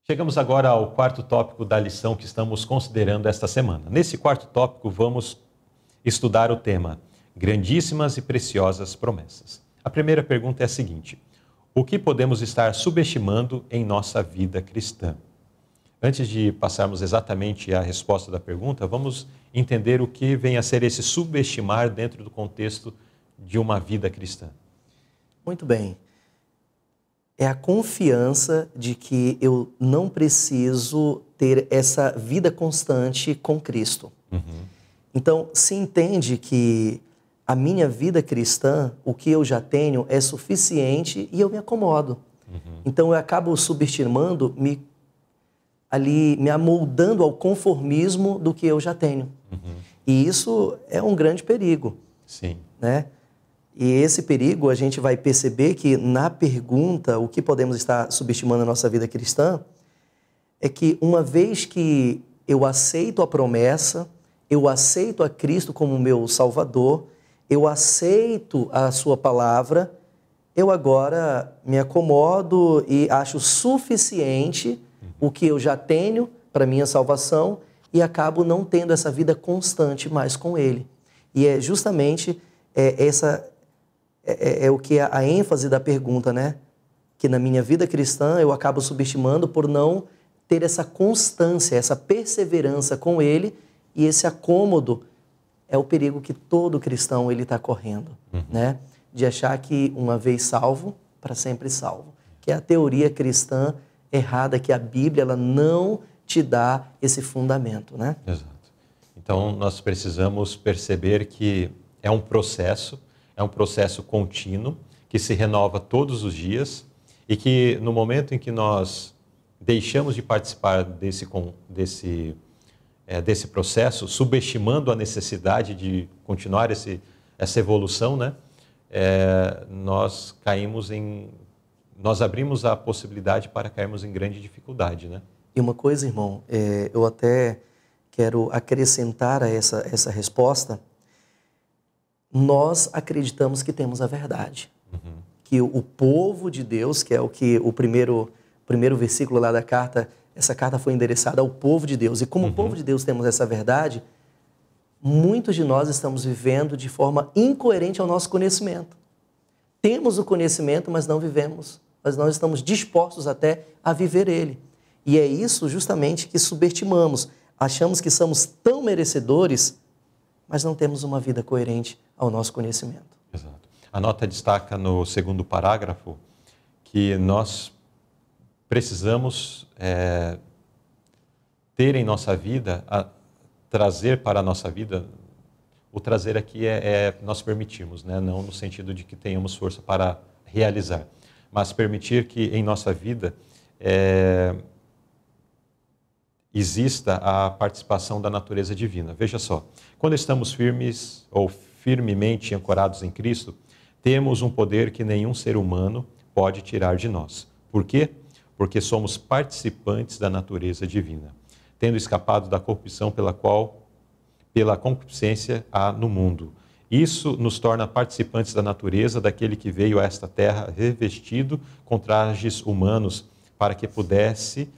Chegamos agora ao quarto tópico da lição que estamos considerando esta semana. Nesse quarto tópico, vamos estudar o tema Grandíssimas e Preciosas Promessas. A primeira pergunta é a seguinte: o que podemos estar subestimando em nossa vida cristã? Antes de passarmos exatamente à resposta da pergunta, vamos entender o que vem a ser esse subestimar dentro do contexto de uma vida cristã. Muito bem. É a confiança de que eu não preciso ter essa vida constante com Cristo. Então, se entende que a minha vida cristã, o que eu já tenho, é suficiente e eu me acomodo. Então, eu acabo subestimando, me amoldando ao conformismo do que eu já tenho. E isso é um grande perigo. Sim. Né? E esse perigo a gente vai perceber que na pergunta, o que podemos estar subestimando na nossa vida cristã, é que uma vez que eu aceito a promessa, eu aceito a Cristo como meu Salvador, eu aceito a sua palavra, eu agora me acomodo e acho suficiente o que eu já tenho para minha salvação e acabo não tendo essa vida constante mais com Ele. E é justamente o que é a ênfase da pergunta, né? Que na minha vida cristã eu acabo subestimando por não ter essa constância, essa perseverança com Ele, e esse acômodo é o perigo que todo cristão ele está correndo, né? De achar que uma vez salvo, para sempre salvo. Que é a teoria cristã errada, que a Bíblia ela não te dá esse fundamento, né? Exato. Então nós precisamos perceber que é um processo contínuo, que se renova todos os dias e que no momento em que nós deixamos de participar desse processo, subestimando a necessidade de continuar essa evolução, né? Nós abrimos a possibilidade para cairmos em grande dificuldade, né? E uma coisa, irmão, eu até quero acrescentar a essa resposta. Nós acreditamos que temos a verdade. Que o povo de Deus, que é o primeiro versículo lá da carta, essa carta foi endereçada ao povo de Deus. E como o povo de Deus temos essa verdade, muitos de nós estamos vivendo de forma incoerente ao nosso conhecimento. Temos o conhecimento, mas não vivemos. Mas nós estamos dispostos até a viver ele. E é isso justamente que subestimamos. Achamos que somos tão merecedores, mas não temos uma vida coerente ao nosso conhecimento. Exato. A nota destaca no segundo parágrafo que nós precisamos ter em nossa vida, trazer para a nossa vida, o trazer aqui nós permitirmos, né? Não no sentido de que tenhamos força para realizar, mas permitir que em nossa vida exista a participação da natureza divina. Veja só, quando estamos firmes ou firmemente ancorados em Cristo, temos um poder que nenhum ser humano pode tirar de nós. Por quê? Porque somos participantes da natureza divina, tendo escapado da corrupção pela concupiscência há no mundo. Isso nos torna participantes da natureza daquele que veio a esta terra revestido com trajes humanos para que pudesse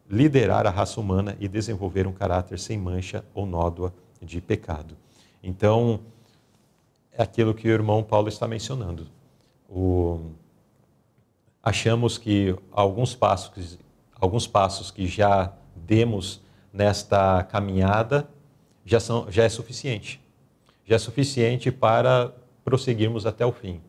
liderar a raça humana e desenvolver um caráter sem mancha ou nódoa de pecado. Então, é aquilo que o irmão Paulo está mencionando. Achamos que alguns passos que já demos nesta caminhada já é suficiente. Já é suficiente para prosseguirmos até o fim.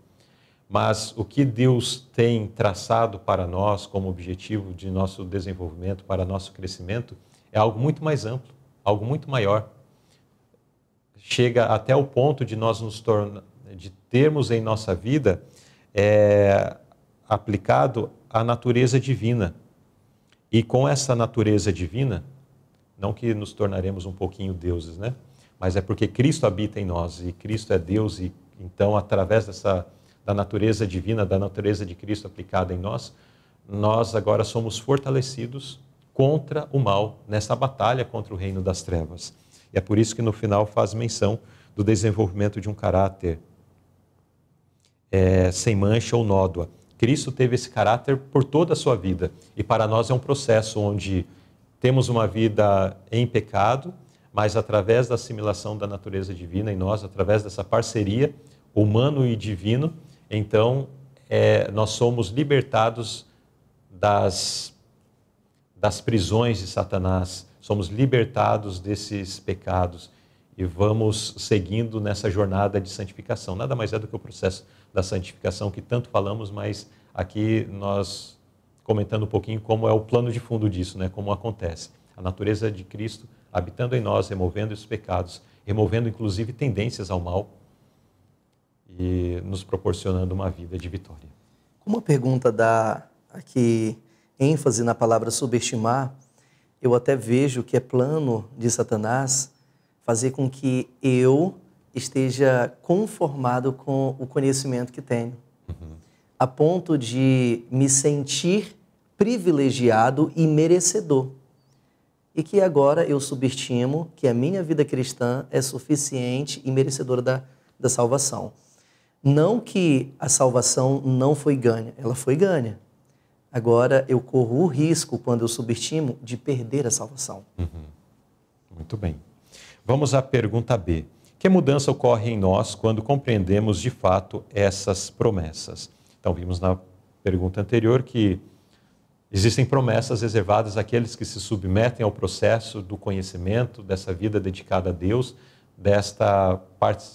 Mas o que Deus tem traçado para nós como objetivo de nosso desenvolvimento, para nosso crescimento, é algo muito mais amplo, algo muito maior. Chega até o ponto de nós de termos em nossa vida aplicado a natureza divina. E com essa natureza divina, não que nos tornaremos um pouquinho deuses, né? Mas é porque Cristo habita em nós e Cristo é Deus e então através da natureza divina, da natureza de Cristo aplicada em nós, nós agora somos fortalecidos contra o mal, nessa batalha contra o reino das trevas. E é por isso que no final faz menção do desenvolvimento de um caráter sem mancha ou nódoa. Cristo teve esse caráter por toda a sua vida. E para nós é um processo onde temos uma vida em pecado, mas através da assimilação da natureza divina em nós, através dessa parceria humano e divino, então nós somos libertados das prisões de Satanás, somos libertados desses pecados e vamos seguindo nessa jornada de santificação. Nada mais é do que o processo da santificação que tanto falamos, mas aqui nós comentando um pouquinho como é o plano de fundo disso, né? Como acontece. A natureza de Cristo habitando em nós, removendo esses pecados, removendo inclusive tendências ao mal e nos proporcionando uma vida de vitória. Uma pergunta dá aqui ênfase na palavra subestimar. Eu até vejo que é plano de Satanás fazer com que eu esteja conformado com o conhecimento que tenho, a ponto de me sentir privilegiado e merecedor. E que agora eu subestimo que a minha vida cristã é suficiente e merecedora da salvação. Não que a salvação não foi ganha, ela foi ganha. Agora eu corro o risco, quando eu subestimo, de perder a salvação. Muito bem. Vamos à pergunta B. Que mudança ocorre em nós quando compreendemos de fato essas promessas? Então, vimos na pergunta anterior que existem promessas reservadas àqueles que se submetem ao processo do conhecimento, dessa vida dedicada a Deus, desta parte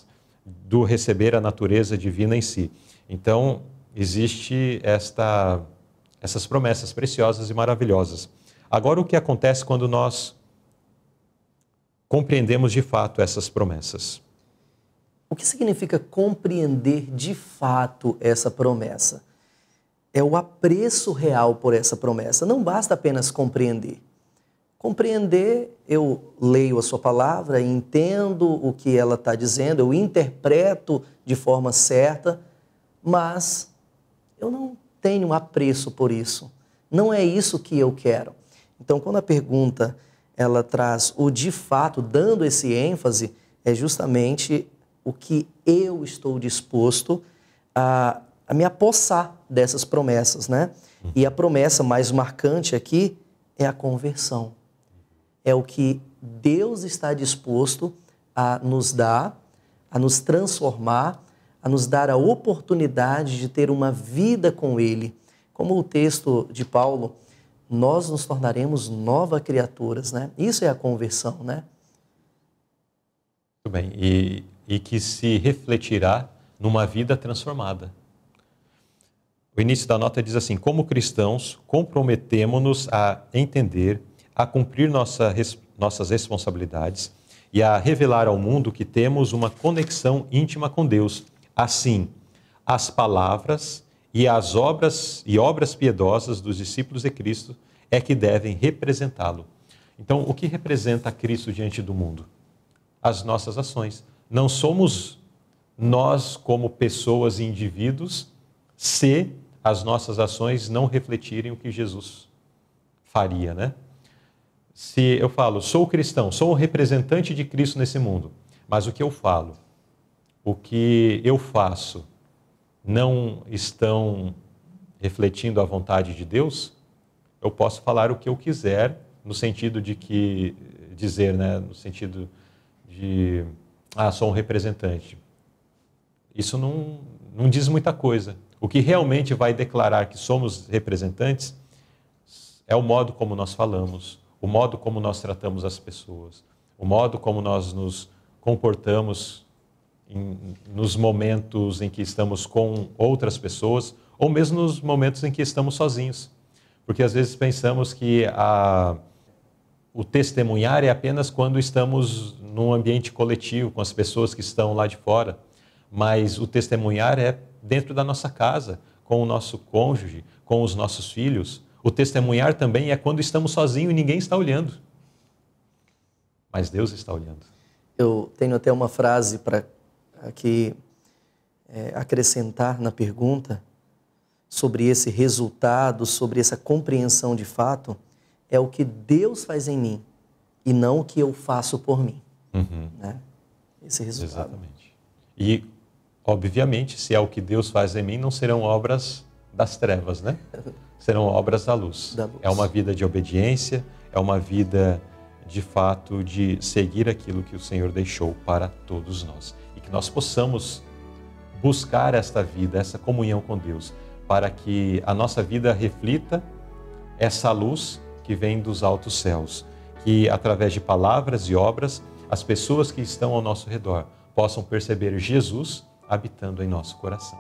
do receber a natureza divina em si. Então, existe essas promessas preciosas e maravilhosas. Agora, o que acontece quando nós compreendemos de fato essas promessas? O que significa compreender de fato essa promessa? É o apreço real por essa promessa. Não basta apenas compreender. Compreender, eu leio a sua palavra, entendo o que ela está dizendo, eu interpreto de forma certa, mas eu não tenho apreço por isso. Não é isso que eu quero. Então, quando a pergunta ela traz o de fato, dando esse ênfase, é justamente o que eu estou disposto a me apossar dessas promessas, né? E a promessa mais marcante aqui é a conversão. É o que Deus está disposto a nos dar, a nos transformar, a nos dar a oportunidade de ter uma vida com Ele. Como o texto de Paulo, nós nos tornaremos novas criaturas, né? Isso é a conversão, né? Muito bem. E que se refletirá numa vida transformada. O início da nota diz assim: como cristãos, comprometemo-nos a entender, a cumprir nossas responsabilidades e a revelar ao mundo que temos uma conexão íntima com Deus. Assim, as palavras e as obras piedosas dos discípulos de Cristo é que devem representá-lo. Então, o que representa Cristo diante do mundo? As nossas ações. Não somos nós, como pessoas e indivíduos, se as nossas ações não refletirem o que Jesus faria, né? Se eu falo, sou cristão, sou o representante de Cristo nesse mundo, mas o que eu falo, o que eu faço, não estão refletindo a vontade de Deus, eu posso falar o que eu quiser, no sentido de que, dizer, né, no sentido de, sou um representante. Isso não diz muita coisa. O que realmente vai declarar que somos representantes é o modo como nós falamos, o modo como nós tratamos as pessoas, o modo como nós nos comportamos nos momentos em que estamos com outras pessoas, ou mesmo nos momentos em que estamos sozinhos. Porque às vezes pensamos que o testemunhar é apenas quando estamos num ambiente coletivo, com as pessoas que estão lá de fora, mas o testemunhar é dentro da nossa casa, com o nosso cônjuge, com os nossos filhos. O testemunhar também é quando estamos sozinhos e ninguém está olhando. Mas Deus está olhando. Eu tenho até uma frase para aqui acrescentar na pergunta sobre esse resultado, sobre essa compreensão de fato, é o que Deus faz em mim e não o que eu faço por mim. Né? Esse resultado. Exatamente. E Obviamente, se é o que Deus faz em mim, não serão obras das trevas, né? Serão obras da luz. É uma vida de obediência, é uma vida, de fato, de seguir aquilo que o Senhor deixou para todos nós. E que nós possamos buscar esta vida, essa comunhão com Deus, para que a nossa vida reflita essa luz que vem dos altos céus, que através de palavras e obras, as pessoas que estão ao nosso redor possam perceber Jesus habitando em nosso coração.